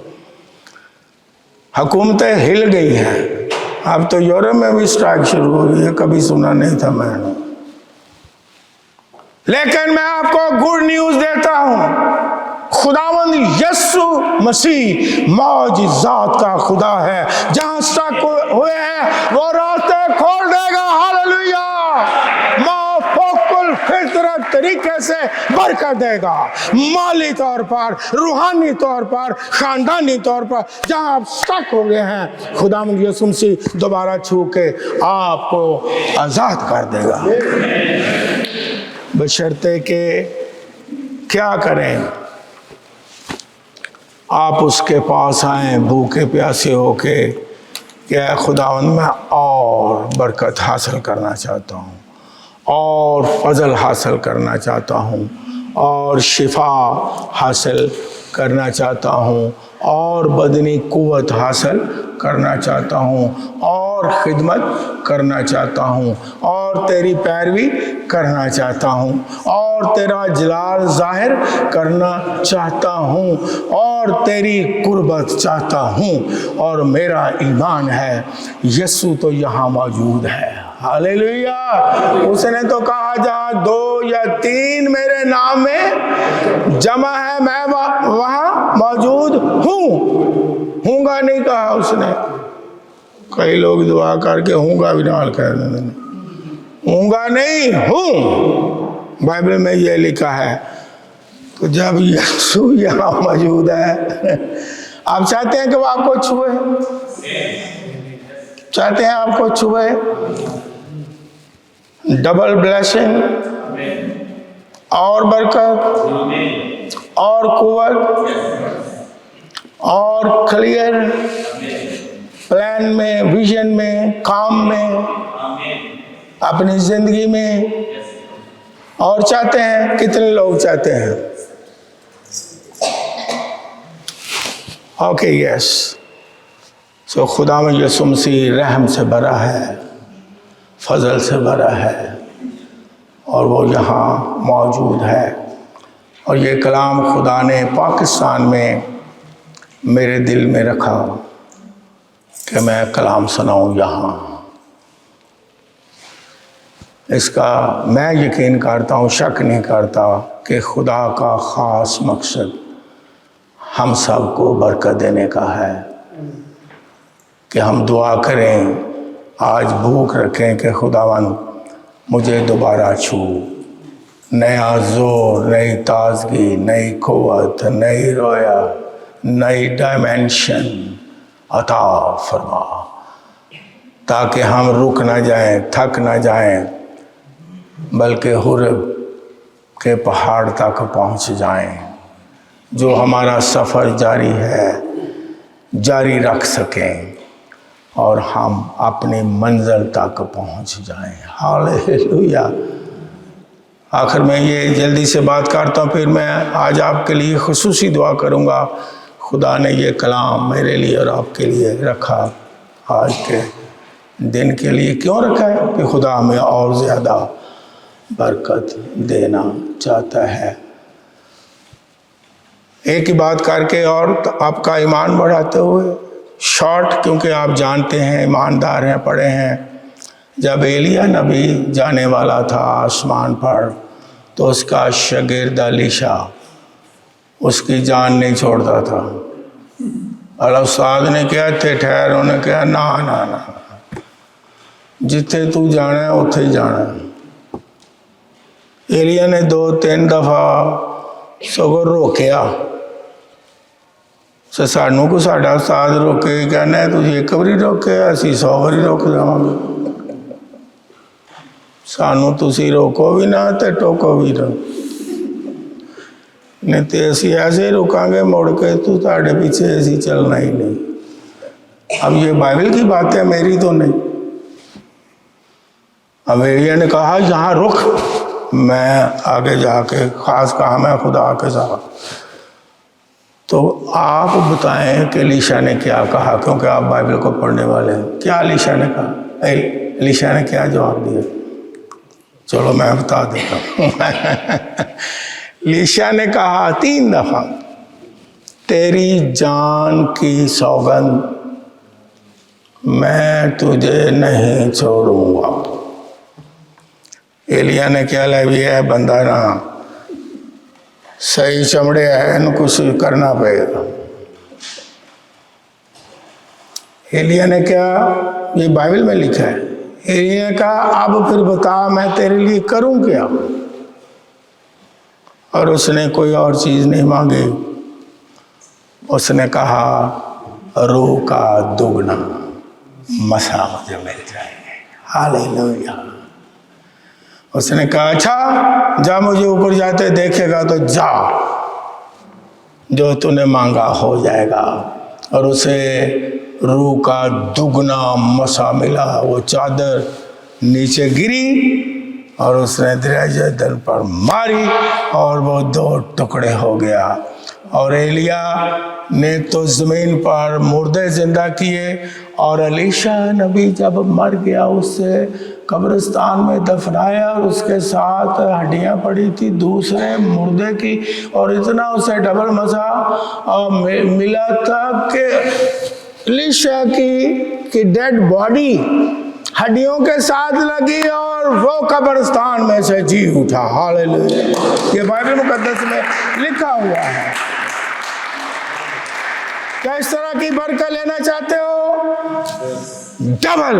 हुकूमतें हिल गई हैं। अब तो यूरोप में भी स्ट्राइक शुरू हो गई है, कभी सुना नहीं था मैंने। लेकिन मैं आपको गुड न्यूज देता हूं, खुदावंद यीशु मसीह मौजूजात का खुदा है। जहां स्टक हुए हैं वो रास्ते खोल देगा। हालेलुया। माफोकुल फितरत तरीके से बरकत देगा, माली तौर पर, रूहानी तौर पर, खानदानी तौर पर। जहां आप स्टक हो गए हैं, खुदावंद यीशु मसीह दोबारा छू के आपको आजाद कर देगा, बशर्ते के क्या करें, आप उसके पास आए भूखे प्यासे होके, क्या खुदावंद मैं और बरकत हासिल करना चाहता हूँ, और फजल हासिल करना चाहता हूँ, और शिफा हासिल करना चाहता हूँ, और बदनी कुव्वत हासिल करना चाहता हूँ, और खिदमत करना चाहता हूँ, और तेरी पैरवी करना चाहता हूँ, और तेरा जलाल जाहिर करना चाहता हूँ, और तेरी कुर्बत चाहता हूँ। और मेरा ईमान है यीशु तो यहाँ मौजूद है। हालेलुया। उसने तो कहा जहाँ 2 या 3 मेरे नाम में जमा है मैं वहाँ मौजूद हूँगा नहीं कहा उसने। कई लोग दुआ करके हूँगा भी नाल कह देते, हूँगा नहीं हूँ, बाइबल में ये लिखा है। तो जब यीशु यहाँ मौजूद है, आप चाहते हैं कि वो आपको छुए, चाहते हैं आपको छुए, डबल ब्लेसिंग और बरकत और कुव्वत और क्लियर प्लान में, विजन में, काम में, अपनी जिंदगी में। और चाहते हैं, कितने लोग चाहते हैं? Okay, yes. सो खुदा में यीशु मसीह रहम से भरा है, फजल से भरा है, और वो यहाँ मौजूद है। और ये कलाम खुदा ने पाकिस्तान में मेरे दिल में रखा कि मैं कलाम सुनाऊँ यहाँ। इसका मैं यकीन करता हूँ, शक नहीं करता कि खुदा का ख़ास मकसद हम सबको बरकत देने का है, कि हम दुआ करें, आज भूख रखें कि खुदावंद मुझे दोबारा छू, नया जोर, नई ताजगी, नई कुव्वत, नई रोया, नई डायमेंशन अता फरमा, ताकि हम रुक ना जाएं, थक ना जाएं, बल्कि हुर्ब के पहाड़ तक पहुंच जाएं। जो हमारा सफ़र जारी है जारी रख सकें और हम अपनी मंजिल तक पहुंच जाएं। हालेलुया। आखिर में ये जल्दी से बात करता हूँ, फिर मैं आज आपके लिए खुसूसी दुआ करूँगा। खुदा ने ये कलाम मेरे लिए और आपके लिए रखा, आज के दिन के लिए क्यों रखा है कि खुदा हमें और ज़्यादा बरकत देना चाहता है। एक ही बात करके और आपका ईमान बढ़ाते हुए शॉर्ट, क्योंकि आप जानते हैं, ईमानदार हैं, पढ़े हैं, जब एलिया नबी जाने वाला था आसमान पर तो उसका शागिर्द एलीशा उसकी जान नहीं छोड़ता था। और उस्ताद ने कहा थे ठहर, उन्होंने कहा ना ना ना, जिथे तू जाना है उत्थे ही जाना है। एलिया ने 2-3 दफ़ा सगों रोकया, सानू को साडा उस्ताद रोके, कहना तुम एक बारी रोके, असी 100 बारी रोक जावांगे, सानू तुसी रोको भी ना ते टोको भी ना, नहीं तो असी ऐसे रुकांगे मुड़ के, तो ताड़े पीछे असी चलना ही नहीं। अब ये बाइबल की बात है, मेरी तो नहीं। अब एलिया ने कहा यहाँ रुक, मैं आगे जाके खास काम है खुदा के साथ। तो आप बताएं कि एलीशा ने क्या कहा, क्योंकि आप बाइबल को पढ़ने वाले हैं। क्या एलीशा ने कहा, एलीशा ने क्या जवाब दिया, चलो मैं बता देता हूँ। एलीशा ने कहा 3 दफ़ा, तेरी जान की सौगंध मैं तुझे नहीं छोड़ूंगा। एलिया ने क्या लगी है, बंदा ना सही चमड़े है, इन कुछ करना पड़ेगा। एलिया ने क्या, ये बाइबल में लिखा है, एलिया ने कहा अब फिर बता मैं तेरे लिए करूं क्या। और उसने कोई और चीज नहीं मांगी, उसने कहा रूह का दुगना मसा मुझे मिल जाए। हालेलुया। उसने कहा अच्छा जा, मुझे ऊपर जाते देखेगा तो जा, जो तूने मांगा हो जाएगा। और उसे रूह का दुगना मसा मिला। वो चादर नीचे गिरी और उसने दरवाजे पर मारी और वो 2 टुकड़े हो गया। और एलिया ने तो ज़मीन पर मुर्दे जिंदा किए, और एलीशा नबी जब मर गया उसे कब्रिस्तान में दफनाया, और उसके साथ हड्डियां पड़ी थी दूसरे मुर्दे की, और इतना उसे डबल मजा मिला था कि एलीशा की डेड बॉडी हड्डियों के साथ लगी और वो कब्रिस्तान में से जी उठा। हालेलुया। ये बाइबल मुकद्दस में लिखा हुआ है। क्या इस तरह की बरकत लेना चाहते हो? डबल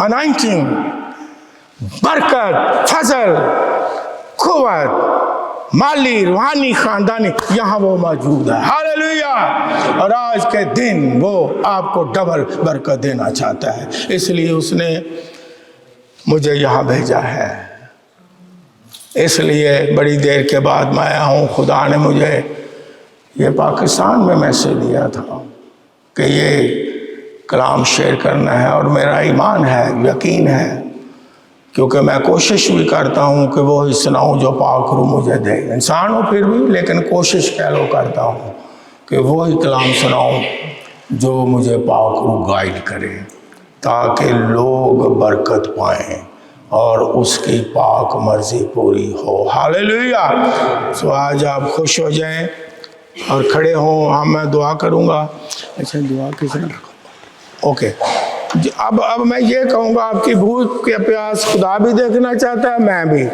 अनाइंटिंग, बरकत, फजल, कुव्वत, माली, रूहानी, खानदानी, यहाँ वो मौजूद है। हालेलुया। और आज के दिन वो आपको डबल बरकत देना चाहता है, इसलिए उसने मुझे यहाँ भेजा है। इसलिए बड़ी देर के बाद मैं आया हूँ। खुदा ने मुझे ये पाकिस्तान में मैसेज दिया था कि ये कलाम शेयर करना है, और मेरा ईमान है, यकीन है, क्योंकि मैं कोशिश भी करता हूँ कि वो ही सुनाऊँ जो पाक रूह मुझे दे। इंसान हूँ फिर भी, लेकिन कोशिश कह लो करता हूँ कि वो ही कलाम सुनाऊँ जो मुझे पाक रूह गाइड करे, ताकि लोग बरकत पाएँ और उसकी पाक मर्जी पूरी हो। हालेलुया। सो आज आप खुश हो जाएं और खड़े हों। हाँ, मैं दुआ करूँगा। अच्छा, दुआ किसने? ओके। अब मैं ये कहूँगा, आपकी भूख के प्यास खुदा भी देखना चाहता है, मैं भी।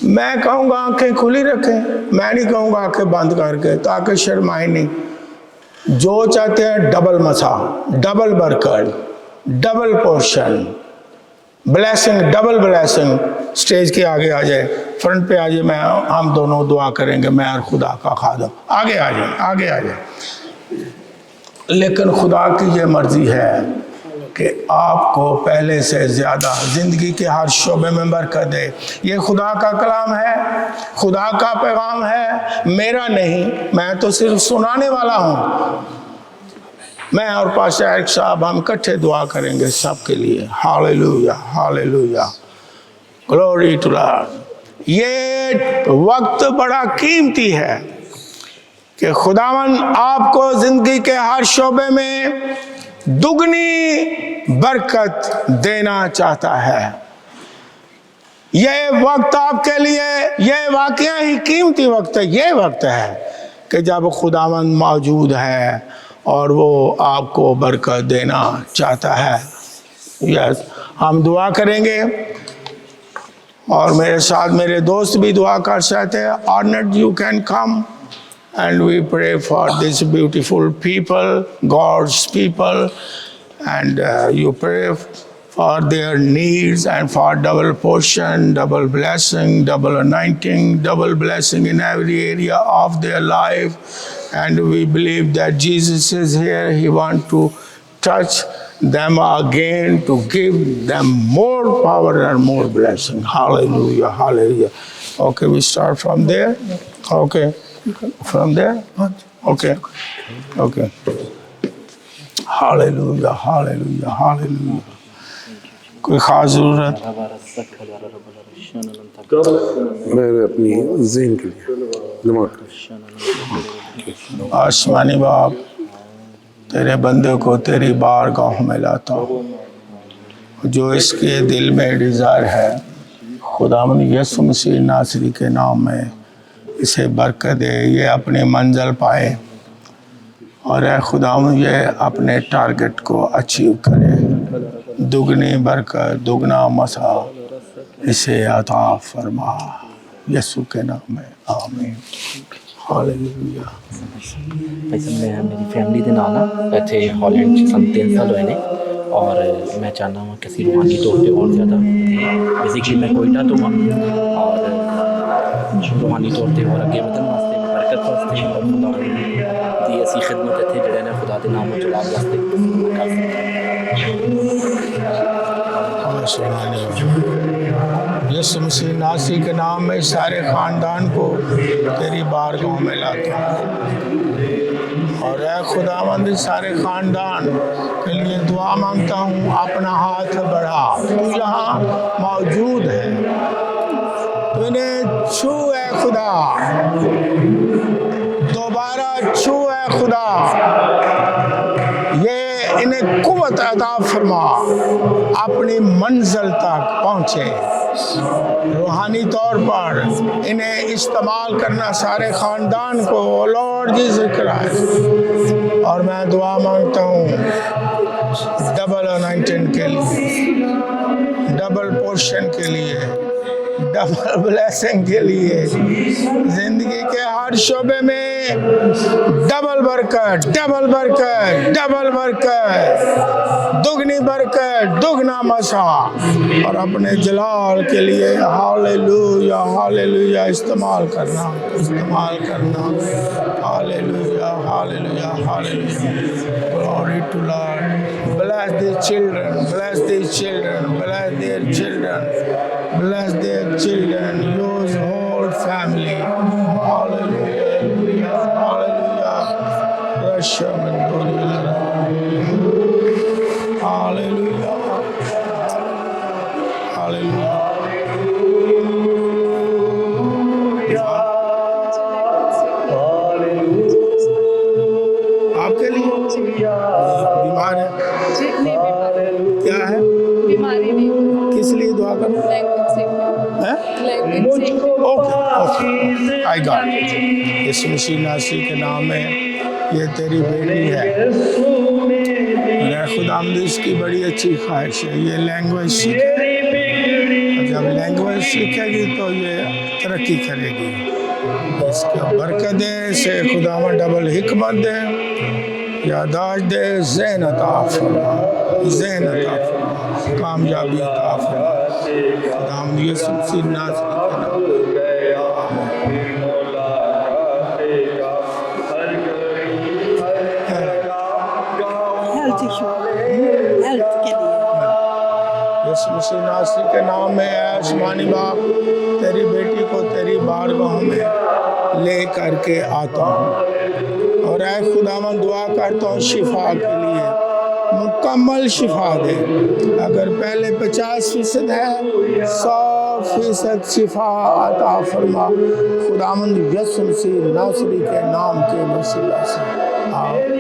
मैं कहूँगा आंखें खुली रखें, मैं नहीं कहूँगा आंखें बंद करके, ताकि शर्माए नहीं। जो चाहते हैं डबल मसा, डबल बरकत, double portion, blessing, double blessing, stage के आगे आ जाए, फ्रंट पे आ जाए। मैं हम दोनों दुआ करेंगे, मैं और खुदा का खादम। आगे आ जाए, आगे आ जाए। लेकिन खुदा की ये मर्जी है कि आपको पहले से ज़्यादा ज़िंदगी के हर शोबे में बरकत दे। ये खुदा का कलाम है, खुदा का पैगाम है, मेरा नहीं, मैं तो सिर्फ सुनाने वाला हूँ। मैं और पास्टर एरिक साहब हम इकट्ठे दुआ करेंगे सबके लिए। Hallelujah, hallelujah, glory to Lord. ये वक्त बड़ा कीमती है कि खुदावन आपको ज़िंदगी के हर शोबे में दुगनी बरकत देना चाहता है। ये वक्त आपके लिए, ये वाकया ही कीमती वक्त है। ये वक्त है कि जब खुदावन मौजूद है और वो आपको बरकत देना चाहता है। यस, हम दुआ करेंगे और मेरे साथ मेरे दोस्त भी दुआ कर सकते हैं। Arnett, you can come and we pray for this beautiful people, God's people, and you pray for their needs and for double portion, double blessing, double anointing, double blessing in every area of their life. And we believe that Jesus is here. He wants to touch them again, to give them more power and more blessing. Hallelujah, hallelujah. Okay, we start from there. Okay, from there. Okay, okay. Hallelujah, hallelujah, hallelujah. कोई खास जरूरत? मेरे अपनी ज़हन के लिए, दिमाग के लिए। आसमानी बाप, तेरे बंदे को तेरी बारगाह में लाता हूँ। जो इसके दिल में डिज़ायर है, खुदावंद यीशु मसीह नासरी के नाम में इसे बरकत दे, ये अपनी मंजिल पाए और ऐ खुदावंद ये अपने टारगेट को अचीव करे। दुगनी बरकत, दुगना मसा इसे अता फरमा, यीशु के नाम में, आमीन। हालेलुया। मैं मेरी फैमिली के नाल ना इत्थे हॉलैंड 3 साल हुए ने और मैं चाहना वा कि रूहानी तौर पर और ज़्यादा बेसिकली मैं कोयटा तो हाँ और रूहानी तौर पर और अगे वधन वास्ते बरकत वास्ते और खुदा की असी खिदमत इत्थे जिहड़े ने खुदा के नाम चला वास्ते यीशु मसीह नासरी के नाम में सारे ख़ानदान को तेरी बारगाह में लाता हूँ और ऐ खुदावंद सारे ख़ानदान के लिए दुआ मांगता हूँ। अपना हाथ बढ़ा, तू यहाँ मौजूद है, तू इन्हें छू है खुदा, दोबारा छू है खुदा, ये इन्हें कुव्वत अता फरमा, अपनी मंजिल तक पहुँचे। रूहानी तौर पर इन्हें इस्तेमाल करना सारे ख़ानदान को लॉर्ड जीसस क्राइस्ट। और मैं दुआ मांगता हूँ डबल अनॉइंटिंग के लिए, डबल पोर्शन के लिए, डबल ब्लेसिंग के लिए, जिंदगी के हर शोबे में डबल बरकत, डबल बरकत, डबल बरकत, दुगनी बरकत, दुगना मसा और अपने जलाल के लिए हालेलुया, हालेलुया इस्तेमाल करना, इस्तेमाल करना। Hallelujah, hallelujah, hallelujah. Glory to Lord. Bless these children, bless these children, bless their children, bless their children, use whole family. Hallelujah, hallelujah. Russia, hallelujah, hallelujah. आपके लिए बीमार है? क्या है? बीमारी नहीं, किस लिए दुआ करूं? लैंग्वेज सीखना। Okay, I got it. यीशु मसीह नासरी के नाम में ये तेरी बेटी है, खुदावंद इसकी बड़ी अच्छी ख्वाहिश है ये लैंग्वेज सीखे। जब लैंग्वेज सीखेगी तो ये तरक्की करेगी। इसको बरकत दे, इसे खुदावंद डबल हिकमत दे, यादाश्त दे, ज़हन अता फरमा, ज़हन अता फरमा, कामयाबी अता फरमा। खुदावंद यीशु मसीह नासरी के नाम में। हेल्थ यीशु मसीह नासरी के नाम में आसमानी बाप तेरी बेटी को तेरी बारगाह में ले करके आता हूँ और ऐ खुदावन दुआ करता हूँ शिफा के लिए, मुकम्मल शिफा दे। अगर पहले 50% है 100% शिफा अता फरमा खुदावन यीशु मसीह नासरी के नाम के वसीला से। आमीन।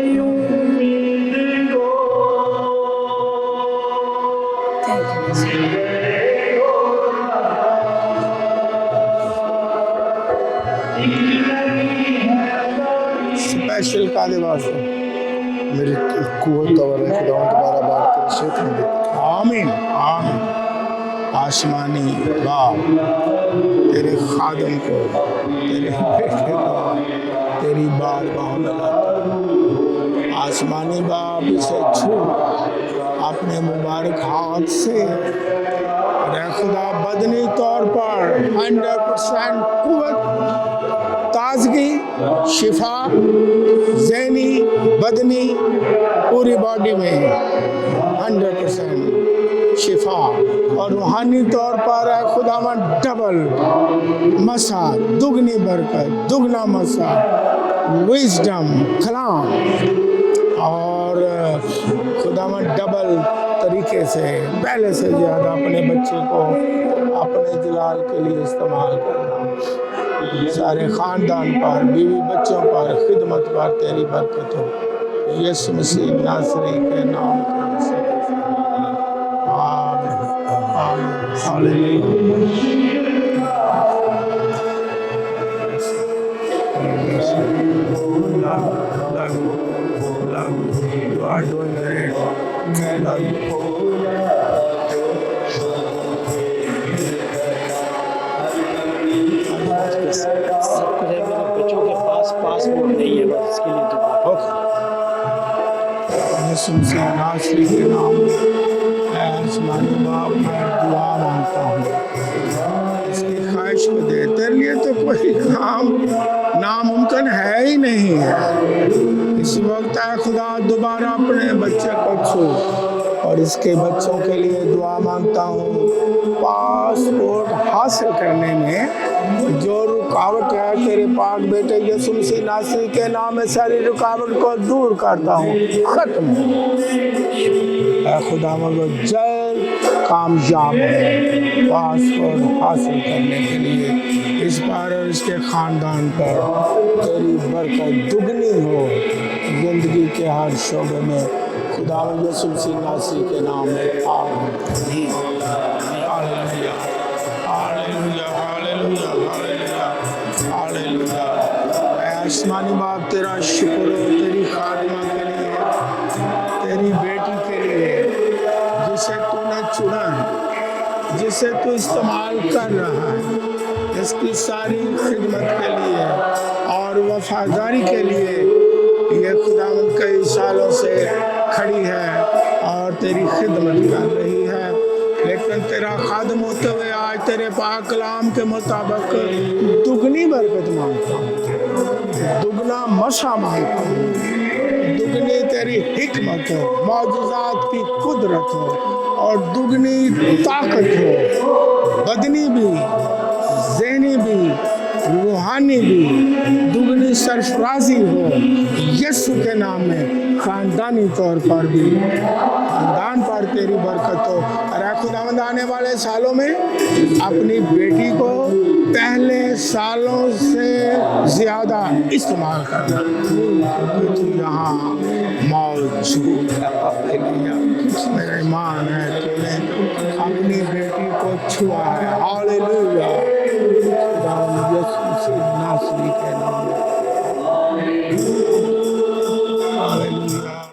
स्पेशल का दिवस मेरी कुव्वत और खुदावंद दोबारा बात कर क्षेत्र में दे। आमीन आमीन। आसमानी बाप तेरे खादम को तेरे बेटे को तेरी बारगाह में लाता हूं। आसमानी बाप इसे छू अपने मुबारक हाथ से रे खुदा बदनी तौर पर 100% कुव्वत, ताजगी, शिफा, ज़हनी, बदनी, पूरी बॉडी में 100% शिफा और रूहानी तौर पर है खुदावन डबल मसा, दुगनी बरकत, दुगना मसा, विजडम, कलाम और खुदावन डबल तरीके से पहले से ज़्यादा अपने बच्चे को अपने जलाल के लिए इस्तेमाल करना। सारे ख़ानदान पर, बीवी बच्चों पर, खिदमत पर तेरी बरकत हो यीशु मसीह नासरी के नाम के वसीले से। आमीन आमीन hallelujah. You are doing great. I love you. सब कुछ है, मेरे बच्चों के पास पासपोर्ट नहीं है, बस इसके लिए दुआ। यीशु मसीह नासरी के नाम में आसमानी बाप मैं दुआ मांगता हूँ, इसकी ख्वाहिश को दे। तेरे लिए तो कोई काम नामुमकिन है ही नहीं है। इस वक्त है खुदा दोबारा अपने बच्चे को छू और इसके बच्चों के लिए दुआ मांगता हूँ। पासपोर्ट हासिल करने में जो रुकावट है तेरे पाक बेटे यीशु मसीह नासरी के नाम में सारी रुकावट को दूर करता हूँ, खत्म खुदा वो जल्द कामयाब है पासपोर्ट हासिल करने के लिए। इस पर और इसके ख़ानदान पर तेरी बरकत दुगनी हो जिंदगी के हर शोबे में खुदा यीशु मसीह नासरी के नाम में आमीन। Hallelujah hallelujah hallelujah hallelujah hallelujah. आसमानी बाप तेरा शुक्र हो तेरी खादिमा के लिए, तेरी बेटी के लिए जिसे तूने चुना है, जिसे तू इस्तेमाल कर रहा है, इसकी सारी खिदमत के लिए और वफादारी के लिए ये खुदावंद कई सालों से खड़ी है और तेरी खिदमत कर रही है। लेकिन तेरा खादम होते हुए आज तेरे पाक कलाम के मुताबिक दुगनी बरकत मांगता हूँ, दुगना मशा मांगता हूँ, दुगनी तेरी हिकमत हो, मौजूदात की कुदरत हो और दुगनी ताकत हो, बदनी भी, ज़हनी भी, रूहानी भी, दुगनी सरफराजी हो यीशु के नाम में। ख़ानदानी तौर पर भी ख़ानदान पर तेरी बरकत हो। अरे खुदावंद आने वाले सालों में अपनी बेटी को पहले सालों से ज़्यादा इस्तेमाल करना, तू यहाँ मौजूद है। मेरा ईमान है तूने अपनी बेटी को छुआ है। हालेलुया खुदावंद यीशु मसीह नासरी के नाम में।